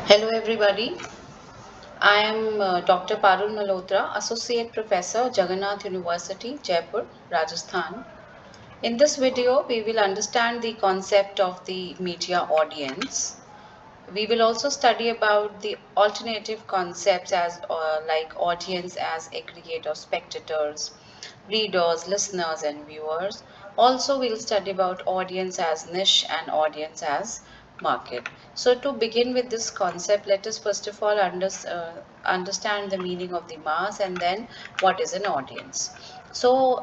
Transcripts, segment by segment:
Hello everybody, I am Dr. Parul Malhotra, Associate Professor, Jagannath University, Jaipur, Rajasthan. In this video, we will understand the concept of the media audience. We will also study about the alternative concepts as like audience as aggregate of spectators, readers, listeners and viewers. Also we'll study about audience as niche and audience as market. So to begin with this concept, let us first of all understand the meaning of the mass and then what is an audience. So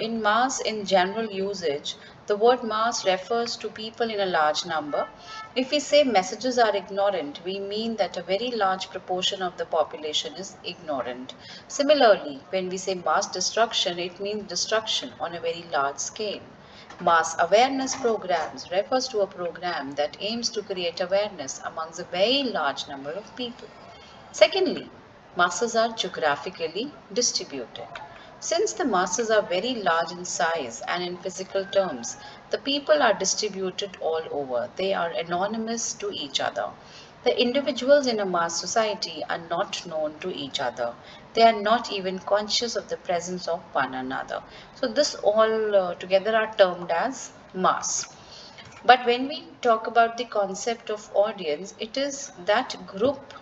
in mass in general usage, the word mass refers to people in a large number. If we say messages are ignorant, we mean that a very large proportion of the population is ignorant. Similarly, when we say mass destruction, it means destruction on a very large scale. Mass awareness programs refers to a program that aims to create awareness amongst a very large number of people. Secondly, masses are geographically distributed. Since the masses are very large in size and in physical terms, the people are distributed all over. They are anonymous to each other. The individuals in a mass society are not known to each other. They are not even conscious of the presence of one another. So this all together are termed as mass. But when we talk about the concept of audience, it is that group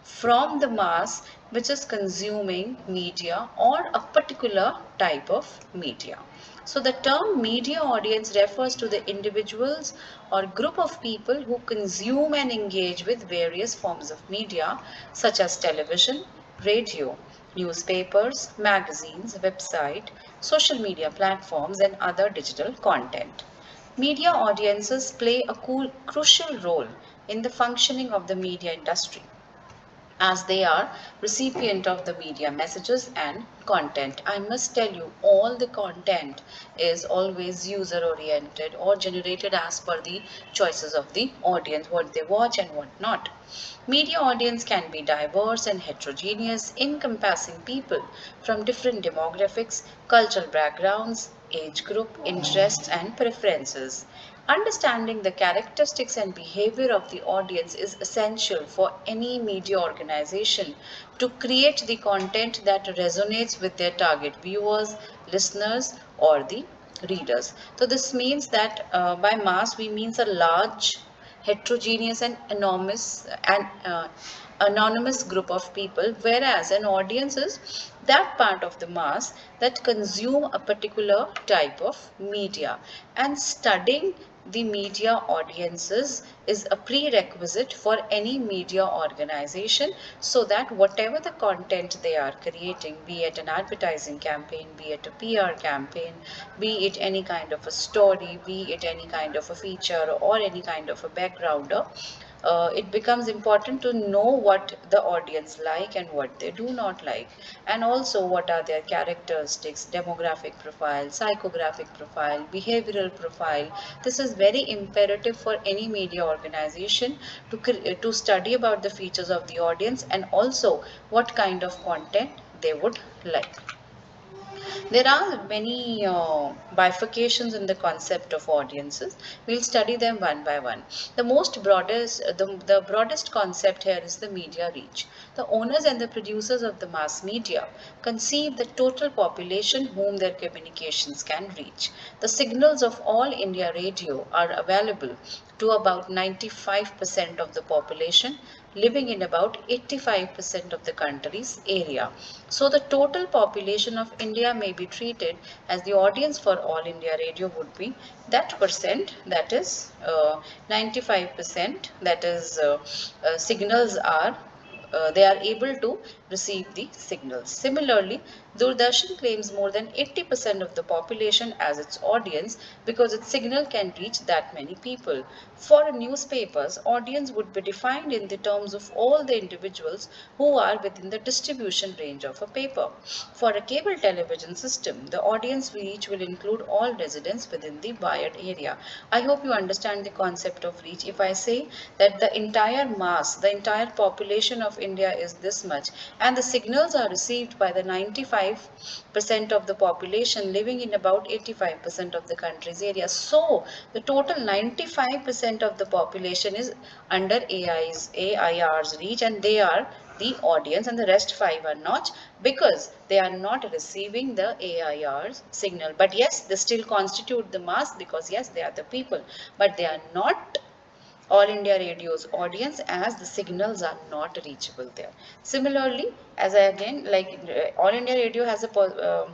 from the mass which is consuming media or a particular type of media. So the term media audience refers to the individuals or group of people who consume and engage with various forms of media such as television, radio, newspapers, magazines, website, social media platforms and other digital content. Media audiences play a crucial role in the functioning of the media industry as they are recipient of the media messages and content. I must tell you, all the content is always user oriented or generated as per the choices of the audience, what they watch and what not. Media audience can be diverse and heterogeneous, encompassing people from different demographics, cultural backgrounds, age group, interests and preferences. Understanding the characteristics and behavior of the audience is essential for any media organization to create the content that resonates with their target viewers, listeners, or the readers. So this means that by mass we means a large, heterogeneous and anonymous group of people, whereas an audience is that part of the mass that consume a particular type of media. And studying the media audiences is a prerequisite for any media organization, so that whatever the content they are creating, be it an advertising campaign, be it a PR campaign, be it any kind of a story, be it any kind of a feature or any kind of a backgrounder, it becomes important to know what the audience like and what they do not like, and also what are their characteristics, demographic profile, psychographic profile, behavioral profile. This is very imperative for any media organization to study about the features of the audience and also what kind of content they would like. There are many bifurcations in the concept of audiences. We'll study them one by one. The broadest concept here is the media reach. The owners and the producers of the mass media conceive the total population whom their communications can reach. The signals of All India Radio are available to about 95% of the population living in about 85% of the country's area. So the total population of India may be treated as the audience for All India Radio would be that percent, that is 95%, that is signals are they are able to receive the signals. Similarly, Doordarshan claims more than 80% of the population as its audience because its signal can reach that many people. For newspapers, audience would be defined in the terms of all the individuals who are within the distribution range of a paper. For a cable television system, the audience reach will include all residents within the wired area. I hope you understand the concept of reach. If I say that the entire mass, the entire population of India is this much, and the signals are received by the 95% of the population living in about 85% of the country's area. So the total 95% of the population is under AIR's reach, and they are the audience, and the rest 5 are not, because they are not receiving the AIR's signal. But yes, they still constitute the mass, because yes, they are the people, but they are not all India Radio's audience, as the signals are not reachable there. Similarly, as I again, like All India Radio has a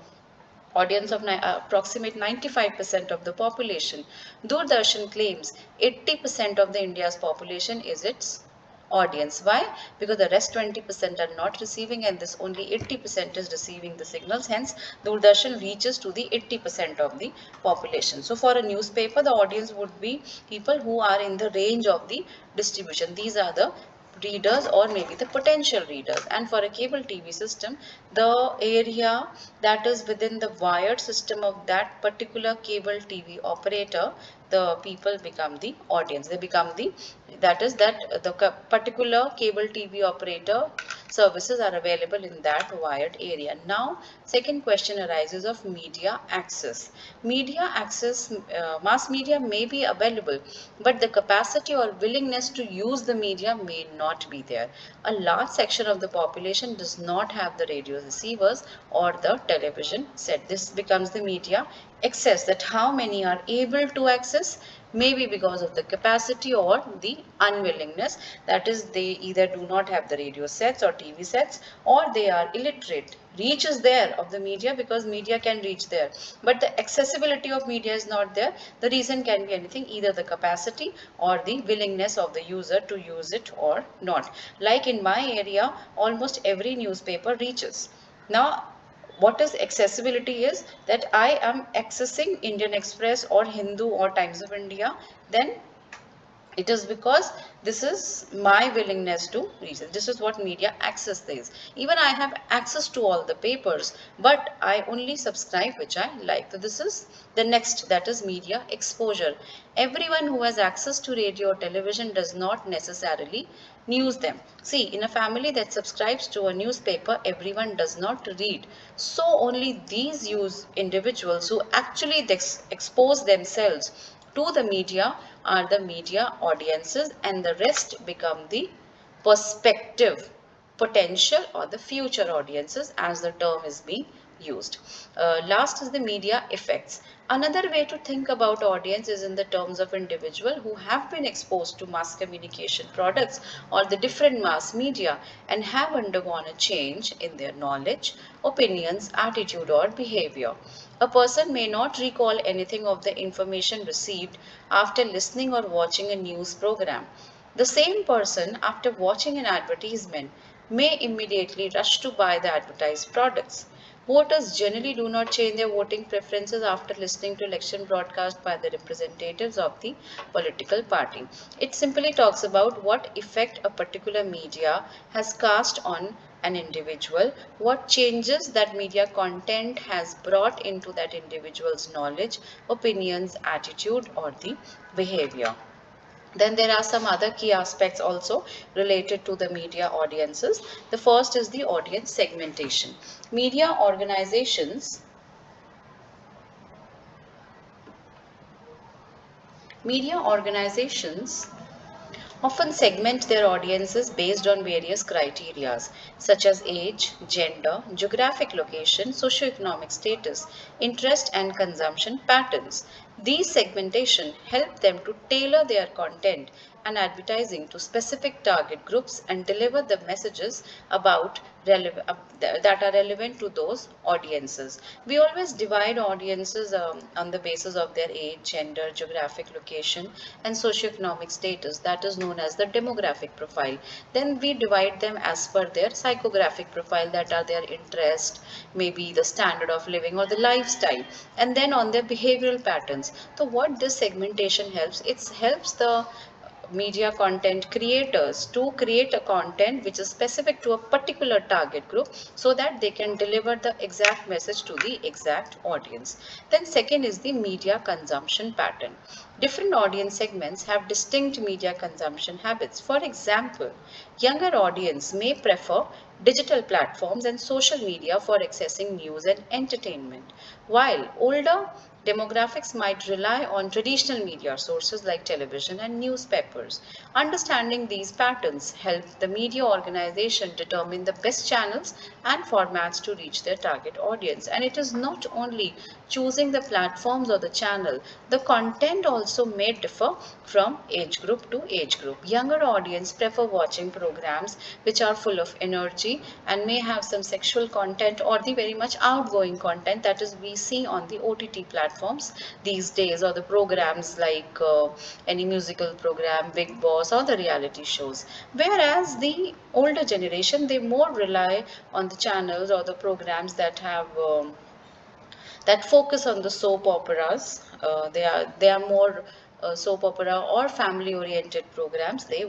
audience of approximate 95% of the population. Doordarshan claims 80% of the India's population is its audience. Why? Because the rest 20% are not receiving, and this only 80% is receiving the signals. Hence, Doordarshan reaches to the 80% of the population. So, for a newspaper, the audience would be people who are in the range of the distribution. These are the readers, or maybe the potential readers. And for a cable TV system, the area that is within the wired system of that particular cable TV operator, the people become the audience. They become the, that is that the particular cable TV operator services are available in that wired area. Now, second question arises of media access. Media access, mass media may be available, but the capacity or willingness to use the media may not be there. A large section of the population does not have the radio receivers or the television set. This becomes the media access, that how many are able to access, maybe because of the capacity or the unwillingness, that is they either do not have the radio sets or TV sets, or they are illiterate. Reach is there of the media, because media can reach there, but the accessibility of media is not there. The reason can be anything, either the capacity or the willingness of the user to use it or not. Like in my area, almost every newspaper reaches. Now, what is accessibility is that I am accessing Indian Express or Hindu or Times of India, then it is because this is my willingness to reach it. This is what media access is. Even I have access to all the papers, but I only subscribe which I like. So this is the next, that is media exposure. Everyone who has access to radio or television does not necessarily news them. See, in a family that subscribes to a newspaper, everyone does not read. So only these use individuals who actually expose themselves to the media are the media audiences, and the rest become the perspective, potential, or the future audiences, as the term is being used. Last is the media effects. Another way to think about audience is in the terms of individual who have been exposed to mass communication products or the different mass media and have undergone a change in their knowledge, opinions, attitude, or behavior. A person may not recall anything of the information received after listening or watching a news program. The same person, after watching an advertisement, may immediately rush to buy the advertised products. Voters generally do not change their voting preferences after listening to election broadcast by the representatives of the political party. It simply talks about what effect a particular media has cast on an individual, what changes that media content has brought into that individual's knowledge, opinions, attitude, or the behavior. Then there are some other key aspects also related to the media audiences. The first is the audience segmentation. Media organizations often segment their audiences based on various criteria such as age, gender, geographic location, socioeconomic status, interest, and consumption patterns. These segmentation help them to tailor their content and advertising to specific target groups and deliver the messages that are relevant to those audiences. We always divide audiences on the basis of their age, gender, geographic location, and socioeconomic status, that is known as the demographic profile. Then we divide them as per their psychographic profile, that are their interest, maybe the standard of living or the lifestyle, and then on their behavioral patterns. So what this segmentation helps, it helps the media content creators to create a content which is specific to a particular target group so that they can deliver the exact message to the exact audience. Then second is the media consumption pattern. Different audience segments have distinct media consumption habits. For example, younger audience may prefer digital platforms and social media for accessing news and entertainment, while older demographics might rely on traditional media sources like television and newspapers. Understanding these patterns help the media organization determine the best channels and formats to reach their target audience. And it is not only choosing the platforms or the channel, the content also may differ from age group to age group. Younger audience prefer watching programs which are full of energy and may have some sexual content or the very much outgoing content that is we see on the OTT platforms these days, or the programs like any musical program, Big Boss, or the reality shows. Whereas the older generation, they more rely on the channels or the programs that focus on the soap operas. They are more soap opera or family oriented programs they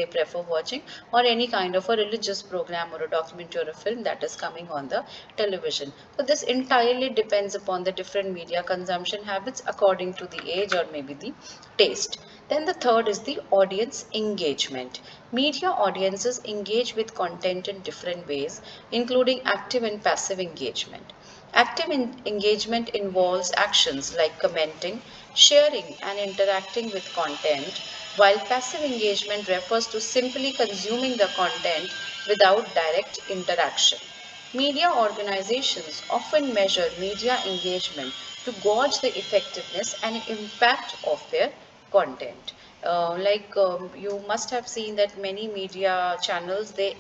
prefer watching, or any kind of a religious program or a documentary or a film that is coming on the television. So this entirely depends upon the different media consumption habits according to the age or maybe the taste. Then the third is the audience engagement. Media audiences engage with content in different ways, including active and passive engagement. Active engagement involves actions like commenting, sharing, and interacting with content, while passive engagement refers to simply consuming the content without direct interaction. Media organizations often measure media engagement to gauge the effectiveness and impact of their content. You must have seen that many media channels, they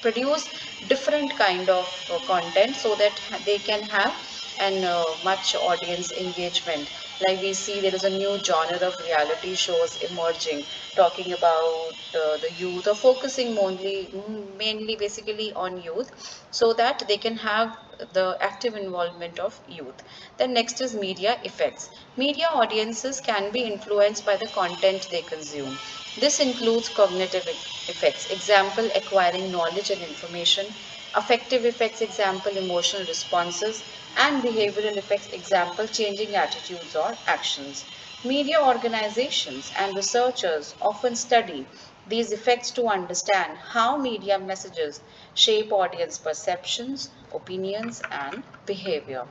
produce different kind of content so that they can have and much audience engagement. Like we see there is a new genre of reality shows emerging talking about the youth, or focusing mainly basically on youth so that they can have the active involvement of youth. Then next is media effects. Media audiences can be influenced by the content they consume. This includes cognitive effects, example acquiring knowledge and information, affective effects, example emotional responses, and behavioral effects, example changing attitudes or actions. Media organizations and researchers often study these effects to understand how media messages shape audience perceptions, opinions, and behavior.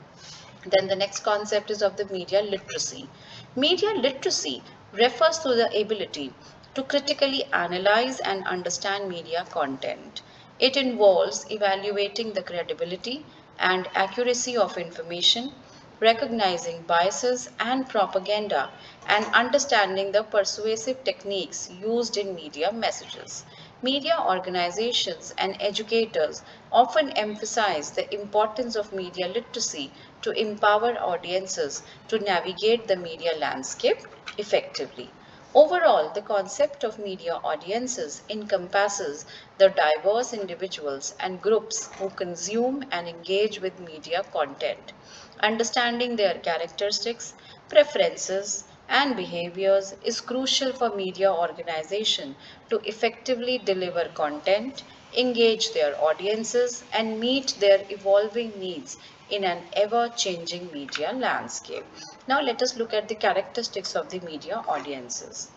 Then the next concept is of the media literacy. Media literacy refers to the ability to critically analyze and understand media content. It involves evaluating the credibility and accuracy of information, recognizing biases and propaganda, and understanding the persuasive techniques used in media messages. Media organizations and educators often emphasize the importance of media literacy to empower audiences to navigate the media landscape effectively. Overall, the concept of media audiences encompasses the diverse individuals and groups who consume and engage with media content. Understanding their characteristics, preferences, and behaviors is crucial for media organization to effectively deliver content, engage their audiences, and meet their evolving needs in an ever-changing media landscape. Now let us look at the characteristics of the media audiences.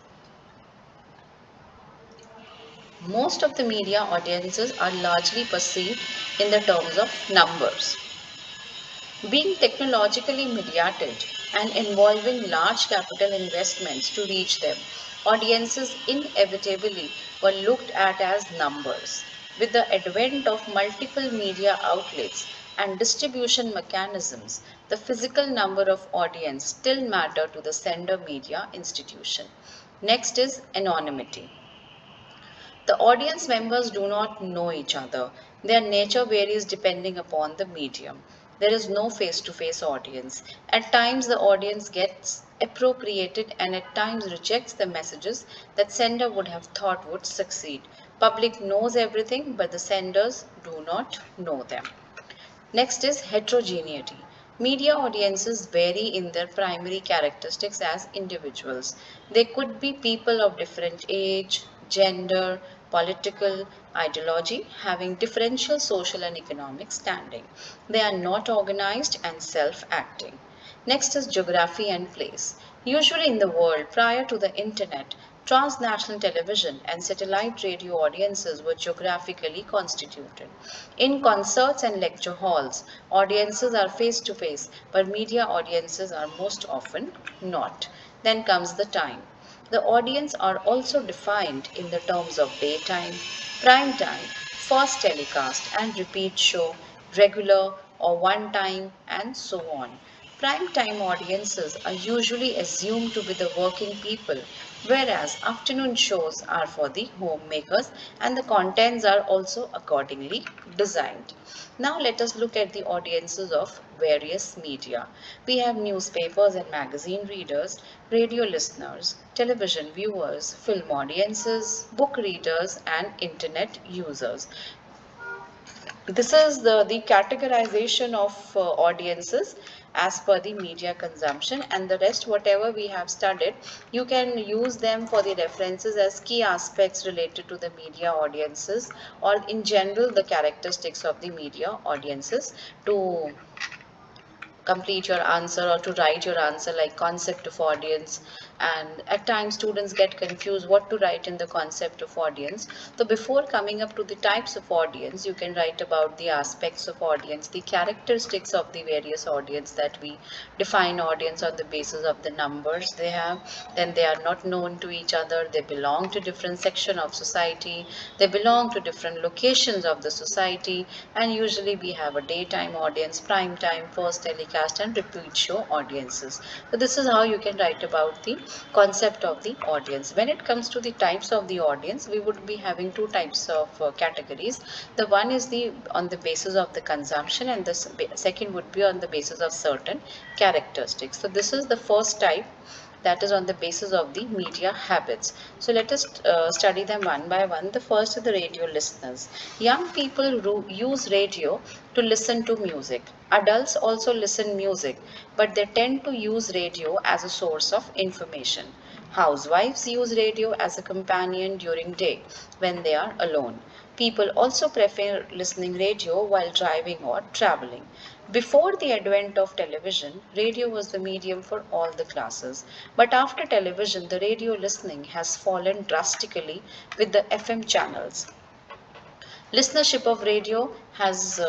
Most of the media audiences are largely perceived in the terms of numbers. Being technologically mediated and involving large capital investments to reach them, audiences inevitably were looked at as numbers. With the advent of multiple media outlets and distribution mechanisms, the physical number of audience still matter to the sender media institution. Next is anonymity. The audience members do not know each other. Their nature varies depending upon the medium. There is no face to face audience. At times, the audience gets appropriated and at times rejects the messages that sender would have thought would succeed. Public knows everything, but the senders do not know them. Next is heterogeneity. Media audiences vary in their primary characteristics as individuals. They could be people of different age, gender, political, ideology, having differential social and economic standing. They are not organized and self-acting. Next is geography and place. Usually in the world prior to the internet, transnational television and satellite radio audiences were geographically constituted. In concerts and lecture halls, audiences are face to face, but media audiences are most often not. Then comes the time. The audience are also defined in the terms of daytime, prime time, first telecast and repeat show, regular or one time, and so on. Prime time audiences are usually assumed to be the working people, whereas afternoon shows are for the homemakers and the contents are also accordingly designed. Now let us look at the audiences of various media. We have newspapers and magazine readers, radio listeners, television viewers, film audiences, book readers, and internet users. This is the categorization of audiences as per the media consumption, and the rest whatever we have studied, you can use them for the references as key aspects related to the media audiences or in general the characteristics of the media audiences to complete your answer or to write your answer, like concept of audience. And at times students get confused what to write in the concept of audience. So before coming up to the types of audience, you can write about the aspects of audience, the characteristics of the various audience, that we define audience on the basis of the numbers they have. Then they are not known to each other, they belong to different section of society, they belong to different locations of the society, and usually we have a daytime audience, prime time, first telecast, and repeat show audiences. So this is how you can write about the concept of the audience. When it comes to the types of the audience, we would be having two types of categories. The one is the on the basis of the consumption, and the second would be on the basis of certain characteristics. So this is the first type, that is on the basis of the media habits. So let us study them one by one. The first is the radio listeners. Young people use radio to listen to music. Adults also listen music, but they tend to use radio as a source of information. Housewives use radio as a companion during day when they are alone. People also prefer listening radio while driving or traveling. Before the advent of television, radio was the medium for all the classes. But after television, the radio listening has fallen drastically with the FM channels. Listenership of radio has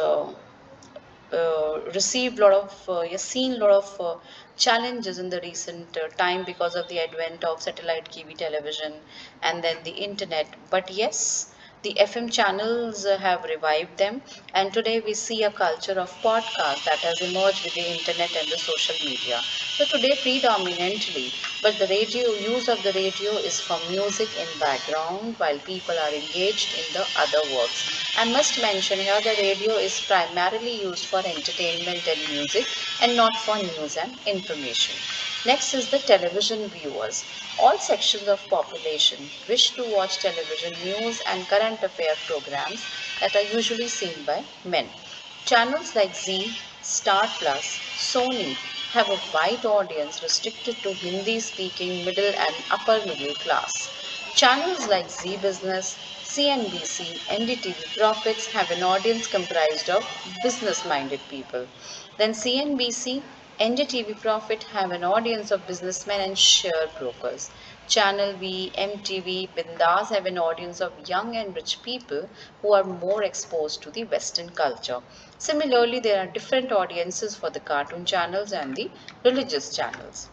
received a lot of, seen a lot of challenges in the recent time because of the advent of satellite TV television and then the internet. But yes, the FM channels have revived them, and today we see a culture of podcast that has emerged with the internet and the social media. So today predominantly, but the radio use of the radio is for music in background while people are engaged in the other works. I must mention here the radio is primarily used for entertainment and music and not for news and information. Next is the television viewers. All sections of population wish to watch television news and current affair programs that are usually seen by men. Channels like Z, Star Plus, Sony have a wide audience restricted to Hindi speaking middle and upper middle class. Channels like Z Business, CNBC, NDTV Profits have an audience comprised of business minded people. Then CNBC, NDTV Profit have an audience of businessmen and share brokers. Channel V, MTV, Bindas have an audience of young and rich people who are more exposed to the Western culture. Similarly, there are different audiences for the cartoon channels and the religious channels.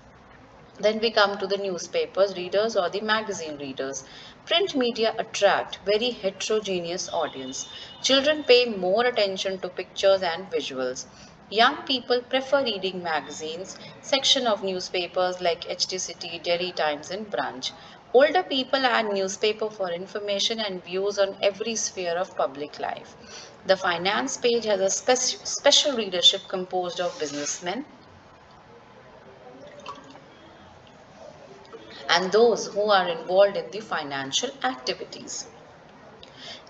Then we come to the newspapers readers or the magazine readers. Print media attract very heterogeneous audience. Children pay more attention to pictures and visuals. Young people prefer reading magazines, section of newspapers like HT City, Delhi Times and Branch. Older people add newspaper for information and views on every sphere of public life. The finance page has a special readership composed of businessmen and those who are involved in the financial activities.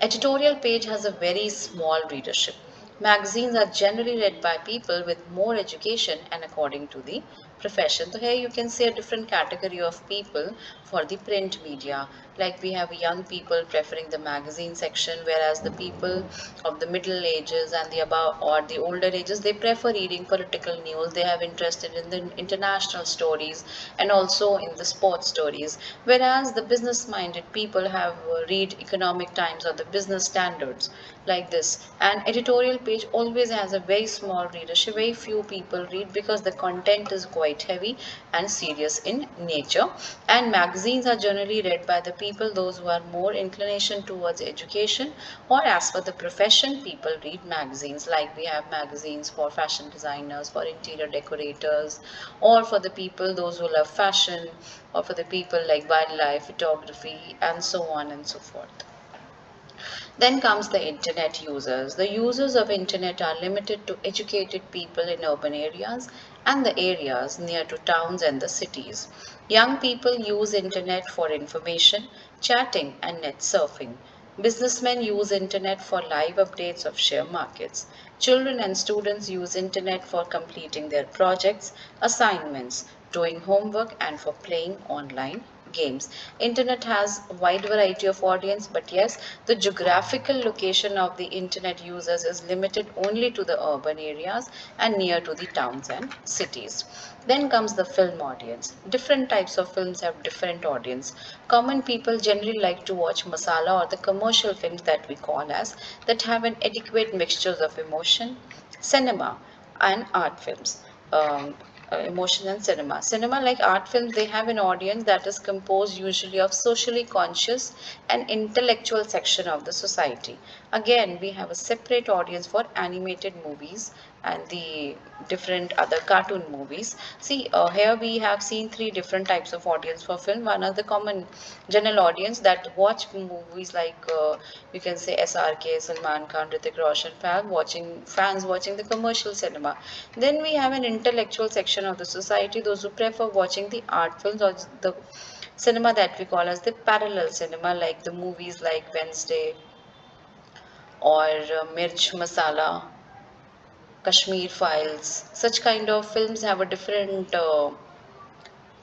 Editorial page has a very small readership. Magazines are generally read by people with more education and according to the profession. So here you can see a different category of people for the print media. Like we have young people preferring the magazine section, whereas the people of the middle ages and the above or the older ages, they prefer reading political news. They have interested in the international stories and also in the sports stories. Whereas the business minded people have read economic times or the business standards like this. An editorial page always has a very small readership. Very few people read because the content is quite heavy and serious in nature. And magazines are generally read by the people, those who are more inclination towards education or as per the profession, people read magazines. Like we have magazines for fashion designers, for interior decorators, or for the people those who love fashion, or for the people like wildlife photography and so on and so forth. Then comes the internet users. The users of internet are limited to educated people in urban areas and the areas near to towns and the cities. Young people use internet for information, chatting and net surfing. Businessmen use internet for live updates of share markets. Children and students use internet for completing their projects, assignments, doing homework and for playing online games. Internet has a wide variety of audience, but yes, the geographical location of the internet users is limited only to the urban areas and near to the towns and cities. Then comes the film audience. Different types of films have different audience. Common people generally like to watch masala or the commercial films that we call as, that have an adequate mixtures of emotion, cinema and art films. Emotion and cinema. Cinema, like art films, they have an audience that is composed usually of socially conscious and intellectual section of the society. Again, we have a separate audience for animated movies and the different other cartoon movies. See, here we have seen three different types of audience for film. One is the common general audience that watch movies like you can say SRK, Salman Khan, Hrithik Roshan, fans watching the commercial cinema. Then we have an intellectual section of the society, those who prefer watching the art films or the cinema that we call as the parallel cinema, like the movies like Wednesday or Mirch Masala, Kashmir Files. Such kind of films have a different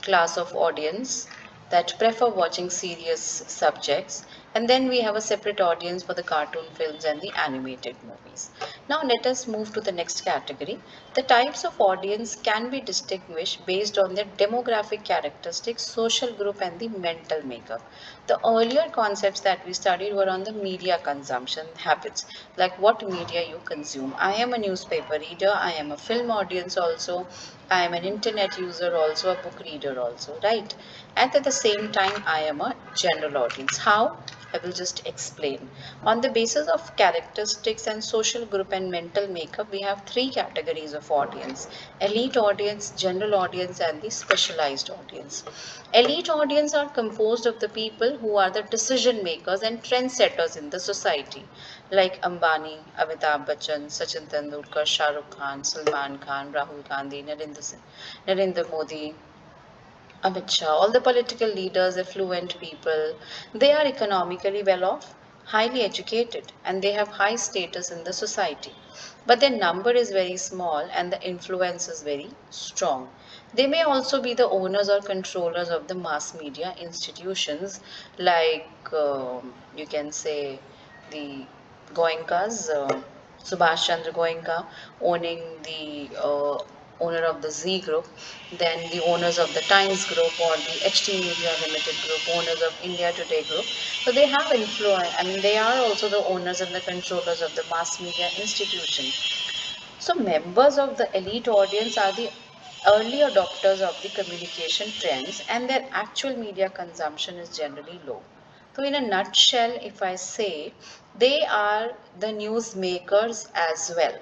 class of audience that prefer watching serious subjects, and then we have a separate audience for the cartoon films and the animated movies. Now let us move to the next category. The types of audience can be distinguished based on their demographic characteristics, social group and the mental makeup. The earlier concepts that we studied were on the media consumption habits, like what media you consume. I am a newspaper reader, I am a film audience also, I am an internet user also, a book reader also, right? And at the same time, I am a general audience. How? I will just explain. On the basis of characteristics and social group and mental makeup, we have three categories of audience: elite audience, general audience, and the specialized audience. Elite audience are composed of the people who are the decision makers and trendsetters in the society, like Ambani, Amitabh Bachchan, Sachin Tendulkar, Shah Rukh Khan, Salman Khan, Rahul Gandhi, Narendra Modi, Amit Shah, all the political leaders, affluent people, they are economically well off, highly educated, and they have high status in the society. But their number is very small and the influence is very strong. They may also be the owners or controllers of the mass media institutions, like you can say the Goenkas, Subhash Chandra Goenka owning the owner of the Z Group, then the owners of the Times Group or the HT Media Limited Group, owners of India Today Group. So they have influence. I mean, they are also the owners and the controllers of the mass media institution. So members of the elite audience are the early adopters of the communication trends, and their actual media consumption is generally low. So in a nutshell, if I say, they are the newsmakers as well.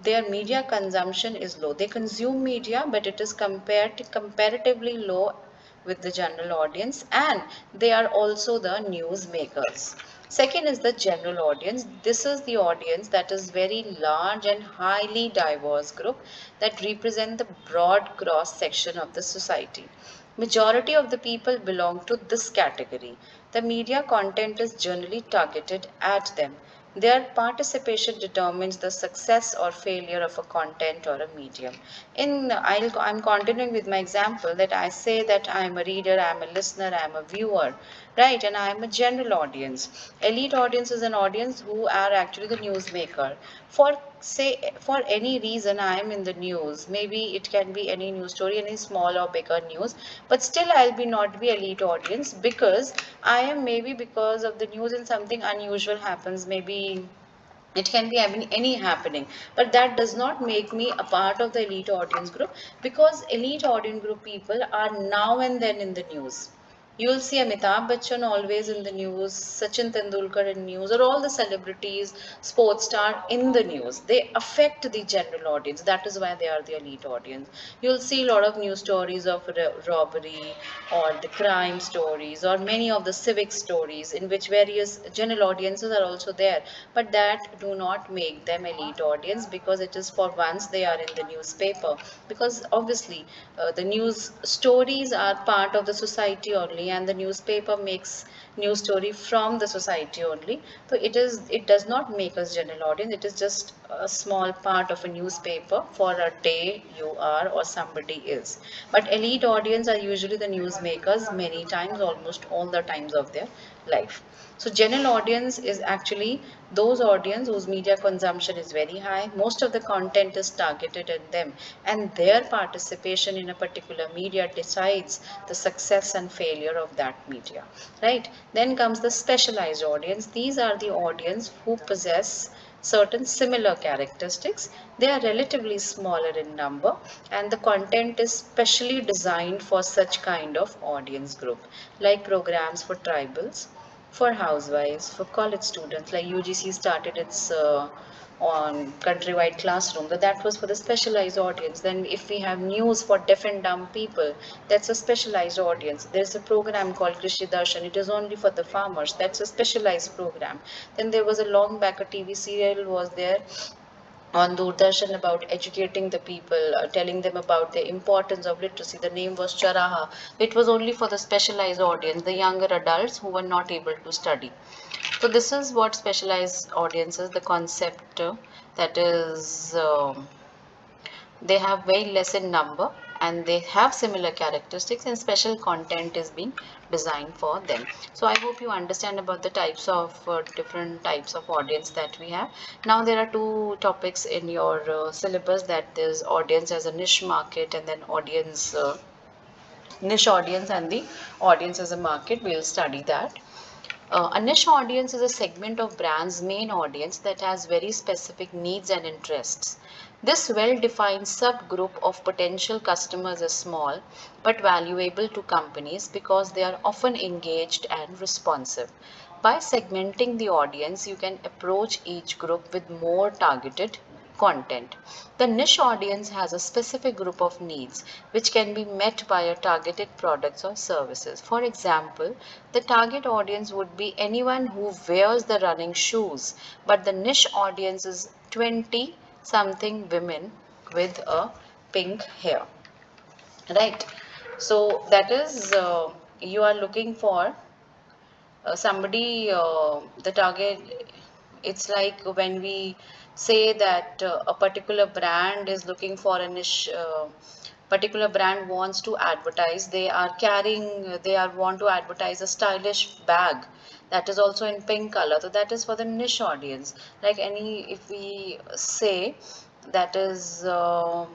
Their media consumption is low. They consume media, but it is comparatively low with the general audience, and they are also the news makers. Second is the general audience. This is the audience that is very large and highly diverse group that represent the broad cross section of the society. Majority of the people belong to this category. The media content is generally targeted at them. Their participation determines the success or failure of a content or a medium. I'm continuing with my example that I say that I am a reader, I am a listener, I am a viewer, right? And I am a general audience. Elite audience is an audience who are actually the newsmaker. For say for any reason I am in the news. Maybe it can be any news story, any small or bigger news, but still I'll be not be elite audience because I am maybe because of the news and something unusual happens. Maybe it can be any happening, but that does not make me a part of the elite audience group because elite audience group people are now and then in the news. You will see Amitabh Bachchan always in the news, Sachin Tendulkar in news, or all the celebrities, sports star in the news. They affect the general audience. That is why they are the elite audience. You'll see a lot of news stories of robbery or the crime stories or many of the civic stories in which various general audiences are also there. But that do not make them elite audience because it is for once they are in the newspaper. Because obviously the news stories are part of the society only and the newspaper makes news story from the society only. So it does not make us general audience. It is just a small part of a newspaper for a day you are or somebody is. But elite audience are usually the newsmakers many times, almost all the times of their life. So general audience is actually those audience whose media consumption is very high. Most of the content is targeted at them, and their participation in a particular media decides the success and failure of that media. Right? Then comes the specialized audience. These are the audience who possess certain similar characteristics. They are relatively smaller in number, and the content is specially designed for such kind of audience group, like programs for tribals, for housewives, for college students. Like UGC started its on countrywide classroom, that was for the specialized audience. Then if we have news for deaf and dumb people, that's a specialized audience. There's a program called Krishi Darshan, it is only for the farmers, that's a specialized program. Then there was a long back a TV serial was there on Doordarshan about educating the people, telling them about the importance of literacy. The name was Charaha. It was only for the specialized audience, the younger adults who were not able to study. So this is what specialized audiences, the concept that is they have very less in number and they have similar characteristics and special content is being designed for them. So I hope you understand about the types of different types of audience that we have. Now there are two topics in your syllabus, that is audience as a niche market and then audience niche audience and the audience as a market. We'll study that. A niche audience is a segment of brand's main audience that has very specific needs and interests. This well-defined subgroup of potential customers is small but valuable to companies because they are often engaged and responsive. By segmenting the audience, you can approach each group with more targeted content. The niche audience has a specific group of needs which can be met by a targeted products or services. For example, the target audience would be anyone who wears the running shoes, but the niche audience is 20 something women with a pink hair. Right? So that is you are looking for somebody the target. It's like when we say that a particular brand is looking for a niche, particular brand wants to advertise, they are carrying, they are want to advertise a stylish bag that is also in pink color, so that is for the niche audience. Like any, if we say that is a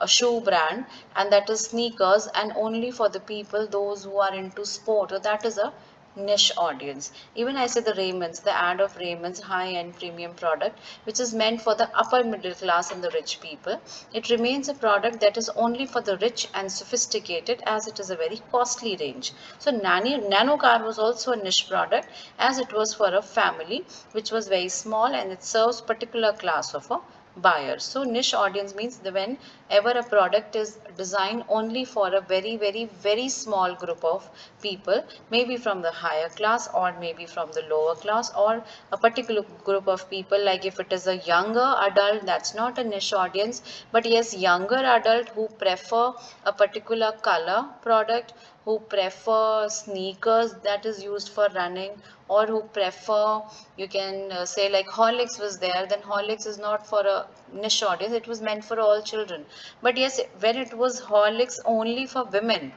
shoe brand and that is sneakers and only for the people those who are into sport, so that is a niche audience. Even I say the Raymond's, the ad of Raymond's high-end premium product, which is meant for the upper middle class and the rich people. It remains a product that is only for the rich and sophisticated as it is a very costly range. So Nano car was also a niche product as it was for a family which was very small and it serves particular class of a buyers. So niche audience means the whenever a product is designed only for a very very very small group of people, maybe from the higher class or maybe from the lower class or a particular group of people. Like if it is a younger adult, that's not a niche audience, but yes, younger adult who prefer a particular color product who prefer sneakers that is used for running, or who prefer, you can say like Horlicks was there, then Horlicks is not for a niche audience, it was meant for all children. But yes, when it was Horlicks only for women,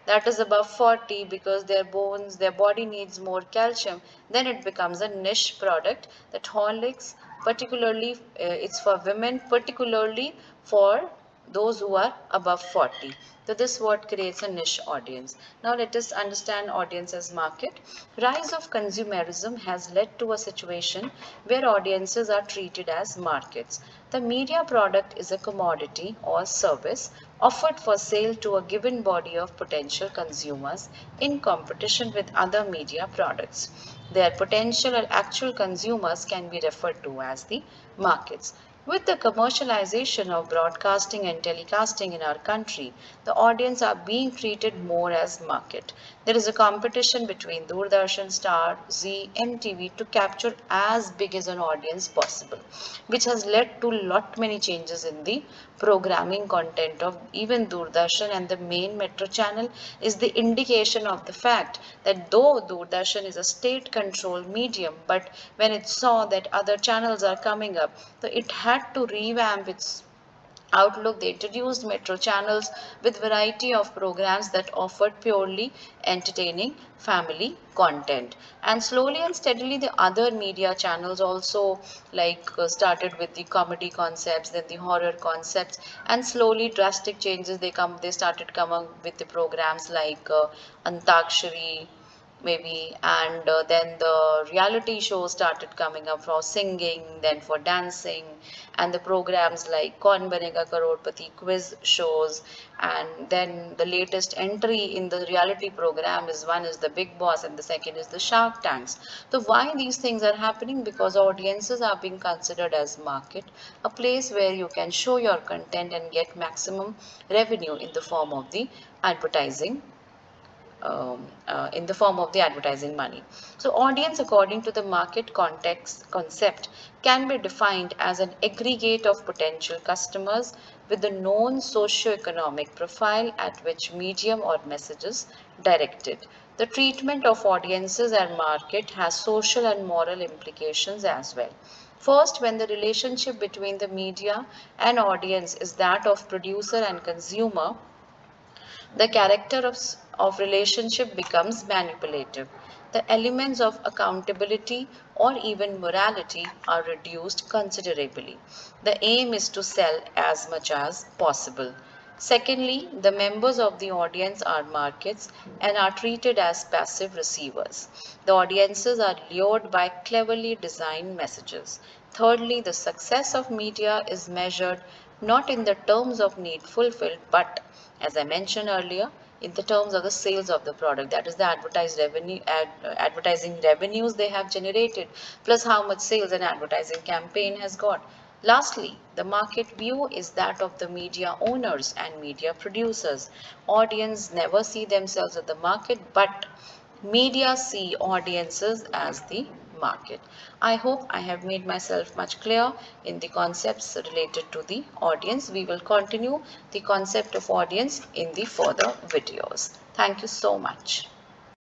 that is above 40, because their bones, their body needs more calcium, then it becomes a niche product. That Horlicks, particularly, it's for women, particularly for those who are above 40. So this what creates a niche audience. Now let us understand audience as market. Rise of consumerism has led to a situation where audiences are treated as markets. The media product is a commodity or service offered for sale to a given body of potential consumers in competition with other media products. Their potential and actual consumers can be referred to as the markets. With the commercialization of broadcasting and telecasting in our country, the audience are being treated more as market. There is a competition between Doordarshan, Star, Zee, MTV to capture as big as an audience possible, which has led to lot many changes in the programming content of even Doordarshan, and the main metro channel is the indication of the fact that though Doordarshan is a state controlled medium, but when it saw that other channels are coming up, so it had to revamp its outlook. They introduced metro channels with variety of programs that offered purely entertaining family content, and slowly and steadily the other media channels also started with the comedy concepts, then the horror concepts, and slowly drastic changes they started coming with the programs like Antakshari maybe, and then the reality shows started coming up for singing, then for dancing, and the programs like Kaun Banega Crorepati quiz shows, and then the latest entry in the reality program is one is the Big Boss and the second is the Shark Tanks. So why these things are happening? Because audiences are being considered as market, a place where you can show your content and get maximum revenue in the form of the advertising, in the form of the advertising money. So audience, according to the market context concept, can be defined as an aggregate of potential customers with a known socio-economic profile at which medium or messages directed. The treatment of audiences and market has social and moral implications as well. First, when the relationship between the media and audience is that of producer and consumer, the character of relationship becomes manipulative. The elements of accountability or even morality are reduced considerably. The aim is to sell as much as possible. Secondly, the members of the audience are markets and are treated as passive receivers. The audiences are lured by cleverly designed messages. Thirdly, the success of media is measured not in the terms of need fulfilled, but as I mentioned earlier, in the terms of the sales of the product, that is the advertising revenues they have generated, plus how much sales an advertising campaign has got. Lastly, the market view is that of the media owners and media producers. Audience never see themselves as the market, but media see audiences as the market. I hope I have made myself much clear in the concepts related to the audience. We will continue the concept of audience in the further videos. Thank you so much.